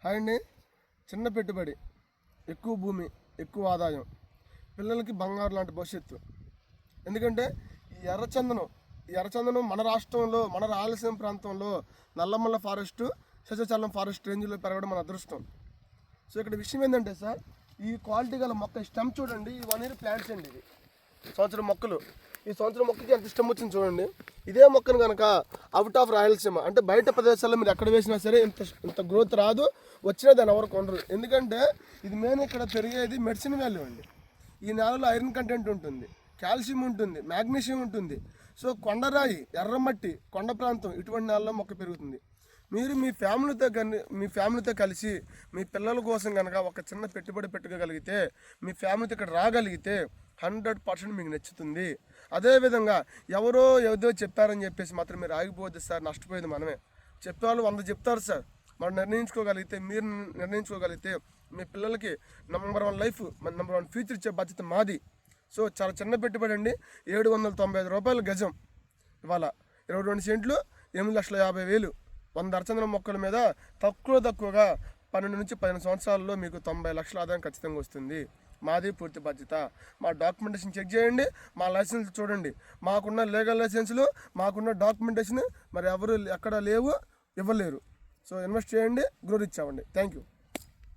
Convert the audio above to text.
Hi అండి. చిన్న పెట్టుబడి, ఎక్కువ భూమి, ఎక్కువ ఆదాయం, పిల్లలకి బంగారు లాంటి భవిష్యత్తు. ఎందుకంటే ఈ ఎర్రచందనం మన రాష్ట్రంలో, మన రాయలసీమ ప్రాంతంలో నల్లమల్ల ఫారెస్టు, శేషాచలం ఫారెస్ట్ రేంజ్లో పెరగడం మన అదృష్టం. సో ఇక్కడ విషయం ఏంటంటే సార్, ఈ క్వాలిటీ గల మొక్క స్టెమ్ చూడండి. ఈ 1 year ప్లాంట్స్ అండి. ఇది సంవత్సరం మొక్కలు. ఈ సంవత్సరం మొక్కకి ఎంత ఇష్టం వచ్చింది చూడండి. ఇదే మొక్కను కనుక అవుట్ ఆఫ్ రాయలసీమ అంటే బయట ప్రదేశాల్లో మీరు ఎక్కడ వేసినా సరే ఇంత గ్రోత్ రాదు, వచ్చినా దాన్ని ఎవరు కొనరు. ఎందుకంటే ఇది మెయిన్ ఇక్కడ పెరిగేది మెడిసిన్ వాల్యూ అండి. ఈ నేలలో ఐరన్ కంటెంట్ ఉంటుంది, కాల్షియం ఉంటుంది, మ్యాగ్నీషియం ఉంటుంది. సో కొండరాయి, ఎర్రమట్టి, కొండ ప్రాంతం ఇటువంటి నేలలో మొక్క పెరుగుతుంది. మీరు మీ ఫ్యామిలీతో కలిసి మీ పిల్లల కోసం కనుక ఒక చిన్న పెట్టుబడి పెట్టుకోగలిగితే, మీ ఫ్యామిలీతో ఇక్కడ రాగలిగితే 100% మీకు నచ్చుతుంది. అదేవిధంగా ఎవరో ఏదో చెప్పారని చెప్పేసి మాత్రం మీరు ఆగిపోవద్దు సార్, నష్టపోయేది మనమే. చెప్పేవాళ్ళు 100 చెప్తారు సార్. మనం మీరు నిర్ణయించుకోగలిగితే మీ పిల్లలకి నెంబర్ 1 లైఫ్, నెంబర్ 1 ఫ్యూచర్ ఇచ్చే బాధ్యత మాది. సో చాలా చిన్న పెట్టుబడి అండి. 795 రూపాయల గజం. ఇవాళ 22 సెంట్లు, 8,50,000. 100 అరచందనం మొక్కల మీద తక్కువగా 12 నుంచి 15 సంవత్సరాల్లో మీకు 90 లక్షల ఆదాయం ఖచ్చితంగా వస్తుంది. మాది పూర్తి బాధ్యత. మా డాక్యుమెంటేషన్ చెక్ చేయండి, మా లైసెన్స్ చూడండి. మాకున్న లీగల్ లైసెన్సులు, మాకున్న డాక్యుమెంటేషన్ మరి ఎవరు ఎక్కడ లేవు, ఇవ్వలేరు. సో ఇన్వెస్ట్ చేయండి, గ్రోత్ ఇచ్చామండి. Thank you.